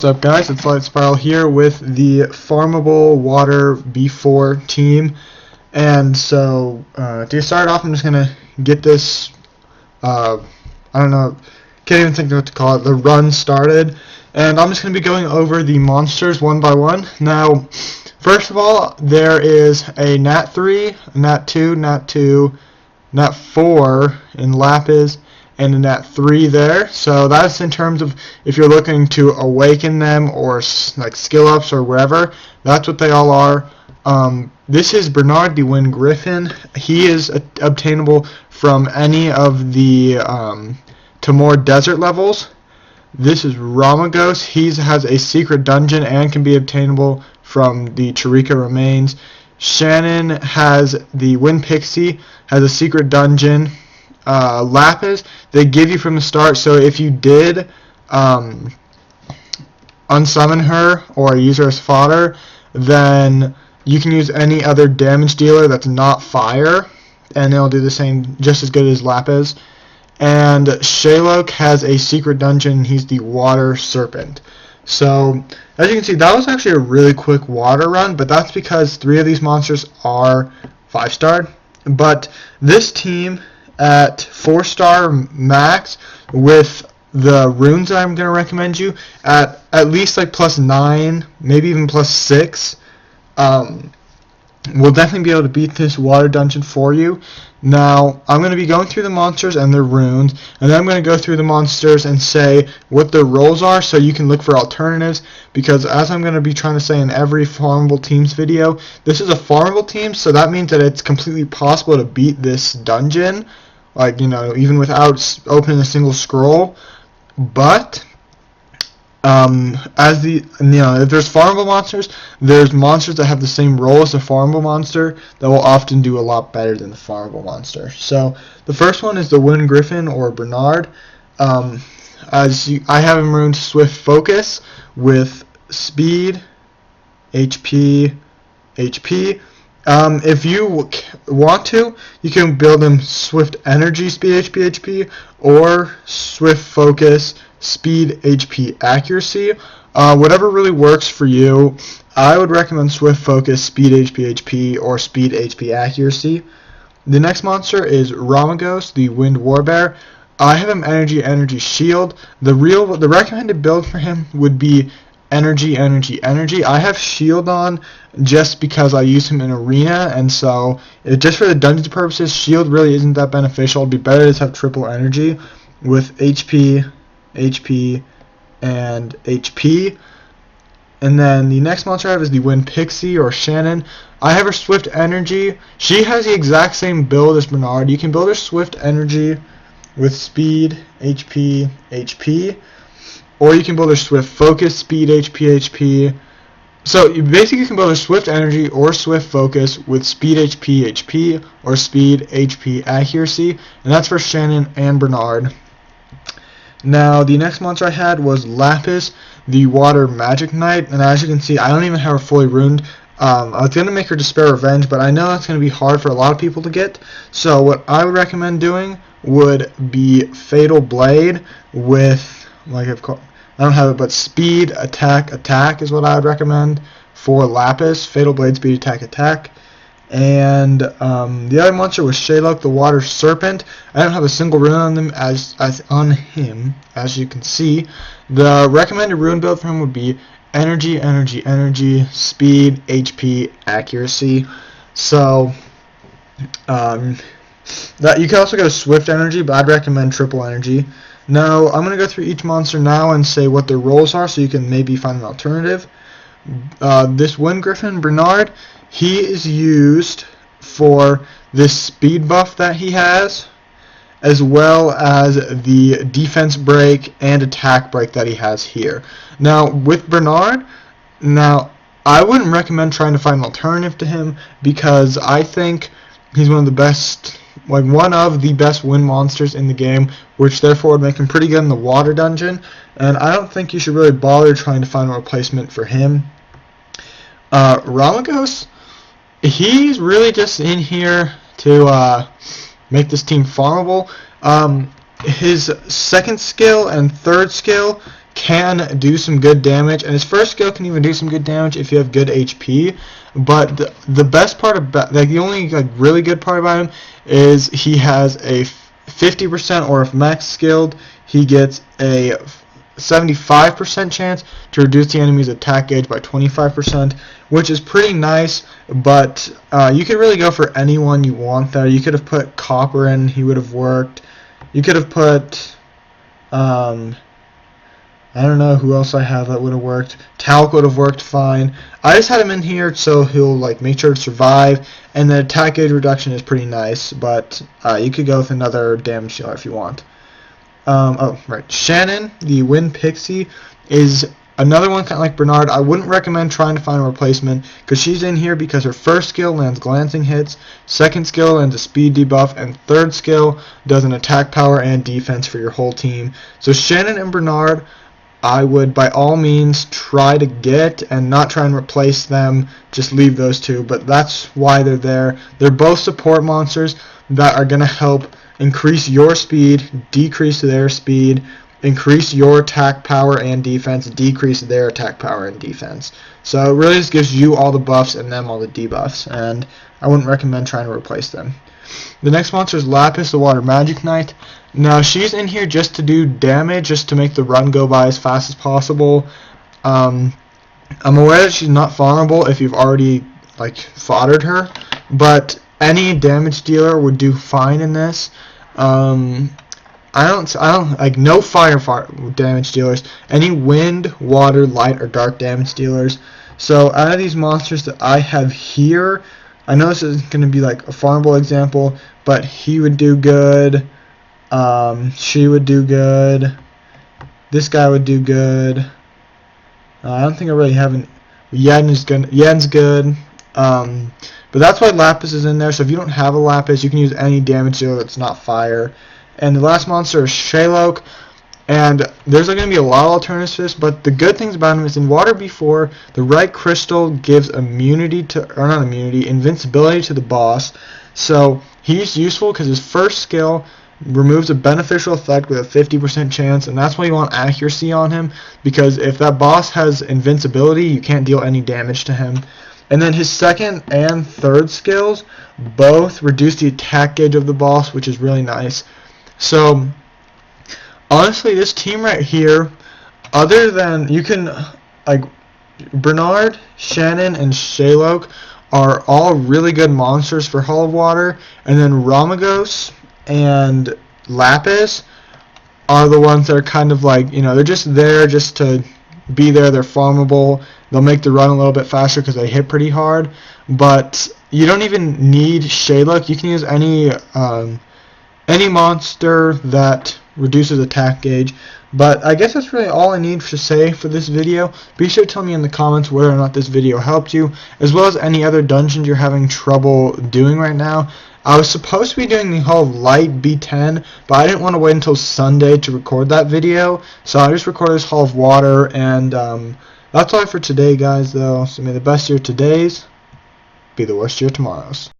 What's up, guys? It's Light Spiral here with the Farmable Water B4 team. And so, to start off, I'm just going to get this, I don't know, can't even think of what to call it, the run started. And I'm just going to be going over the monsters one by one. Now, first of all, there is a Nat 3, a Nat 2, Nat 2, Nat 4 in Lapis, and a Nat 3 there. So that's in terms of if you're looking to awaken them or like skill ups or wherever. That's what they all are. This is Bernard the Wind Griffin. He is obtainable from any of the Tamor desert levels. This is Ramagos. He has a secret dungeon and can be obtainable from the Charika remains. Shannon has the Wind Pixie, has a secret dungeon. Lapis, they give you from the start, so if you did unsummon her or use her as fodder, then you can use any other damage dealer that's not fire, and it'll do the same, just as good as Lapis. And Shalok has a secret dungeon. He's the Water Serpent. So, as you can see, that was actually a really quick water run, but that's because 3 of these monsters are 5-starred. But this team at 4-star max with the runes that I'm going to recommend you at least like +9, maybe even +6, we'll definitely be able to beat this water dungeon for you. Now, I'm going to be going through the monsters and their runes, and then I'm going to go through the monsters and say what their roles are so you can look for alternatives, because as I'm going to be trying to say in every Farmable Teams video, this is a Farmable team, so that means that it's completely possible to beat this dungeon, like, you know, even without opening a single scroll. But as the, you know, if there's farmable monsters, there's monsters that have the same role as the farmable monster that will often do a lot better than the farmable monster. So the first one is the Wind Griffin, or Bernard. I have him runed Swift Focus with Speed, HP. If you want to, you can build him Swift Energy, Speed, HP, or Swift Focus, Speed, HP, Accuracy. Whatever really works for you. I would recommend Swift Focus, Speed, HP, or Speed, HP, Accuracy. The next monster is Ramagos, the Wind Warbear. I have him Energy, Shield. The recommended build for him would be Energy. I have Shield on just because I use him in Arena, and so just for the dungeons purposes, Shield really isn't that beneficial. It'd be better to just have triple energy with HP, and HP. And then the next monster I have is the Wind Pixie, or Shannon. I have her Swift Energy. She has the exact same build as Bernard. You can build her Swift Energy with Speed, HP. Or you can build a Swift Focus, Speed, HP. So you basically can build a Swift Energy or Swift Focus with Speed, HP, or Speed, HP, Accuracy. And that's for Shannon and Bernard. Now, the next monster I had was Lapis, the Water Magic Knight. And as you can see, I don't even have her fully ruined. I was going to make her Despair Revenge, but I know that's going to be hard for a lot of people to get. So what I would recommend doing would be Fatal Blade with, like I don't have it, but Speed, Attack is what I would recommend for Lapis. Fatal Blade, Speed, Attack. And the other monster was Shalok, the Water Serpent. I don't have a single rune on them as on him, as you can see. The recommended rune build for him would be Energy, Speed, HP, Accuracy. So that you can also go Swift Energy, but I'd recommend triple energy. Now, I'm going to go through each monster now and say what their roles are so you can maybe find an alternative. This Wind Griffin, Bernard, he is used for this speed buff that he has, as well as the defense break and attack break that he has here. Now, with Bernard, I wouldn't recommend trying to find an alternative to him, because I think he's one of the best wind monsters in the game, which therefore would make him pretty good in the water dungeon, and I don't think you should really bother trying to find a replacement for him. Ramagos, he's really just in here to make this team farmable. His second skill and third skill can do some good damage, and his first skill can even do some good damage if you have good HP. But the best part about, like, the only like really good part about him is he has a 50%, or if max skilled, he gets a 75% chance to reduce the enemy's attack gauge by 25%, which is pretty nice. But you could really go for anyone you want there. You could have put Copper in, he would have worked. You could have put I don't know who else I have that would have worked. Talc would have worked fine. I just had him in here so he'll like make sure to survive, and the attack gauge reduction is pretty nice. But you could go with another damage dealer if you want. Oh, right. Shannon, the Wind Pixie, is another one kind of like Bernard. I wouldn't recommend trying to find a replacement because she's in here because her first skill lands glancing hits, second skill lands a speed debuff, and third skill does an attack power and defense for your whole team. So Shannon and Bernard, I would by all means try to get, and not try and replace them, just leave those two. But that's why they're there. They're both support monsters that are going to help increase your speed, decrease their speed, increase your attack power and defense, decrease their attack power and defense. So it really just gives you all the buffs and them all the debuffs, and I wouldn't recommend trying to replace them. The next monster is Lapis, the Water Magic Knight. Now she's in here just to do damage, just to make the run go by as fast as possible. I'm aware that she's not farmable if you've already like foddered her, but any damage dealer would do fine in this. I don't like no fire damage dealers. Any wind, water, light, or dark damage dealers. So out of these monsters that I have here, I know this is going to be like a farmable example, but he would do good. She would do good. This guy would do good. I don't think I really have an. Yen's good. But that's why Lapis is in there. So if you don't have a Lapis, you can use any damage dealer that's not fire. And the last monster is Shalok. And there's going to be a lot of alternatives to this, but the good things about him is in Water B4, the right crystal gives immunity to, or not immunity, invincibility to the boss. So he's useful because his first skill removes a beneficial effect with a 50% chance, and that's why you want accuracy on him, because if that boss has invincibility, you can't deal any damage to him. And then his second and third skills both reduce the attack gauge of the boss, which is really nice. So honestly, this team right here, other than you can, like, Bernard, Shannon, and Shalok are all really good monsters for Hall of Water, and then Ramagos and Lapis are the ones that are kind of like, you know, they're just there just to be there. They're farmable. They'll make the run a little bit faster because they hit pretty hard, but you don't even need Shalok. You can use any monster that reduces attack gauge. But I guess that's really all I need to say for this video. Be sure to tell me in the comments whether or not this video helped you, as well as any other dungeons you're having trouble doing right now. I was supposed to be doing the Hall of Light B10, but I didn't want to wait until Sunday to record that video, so I just recorded this Hall of Water, and that's all for today, guys, though. So may the best year today's be the worst year tomorrow's.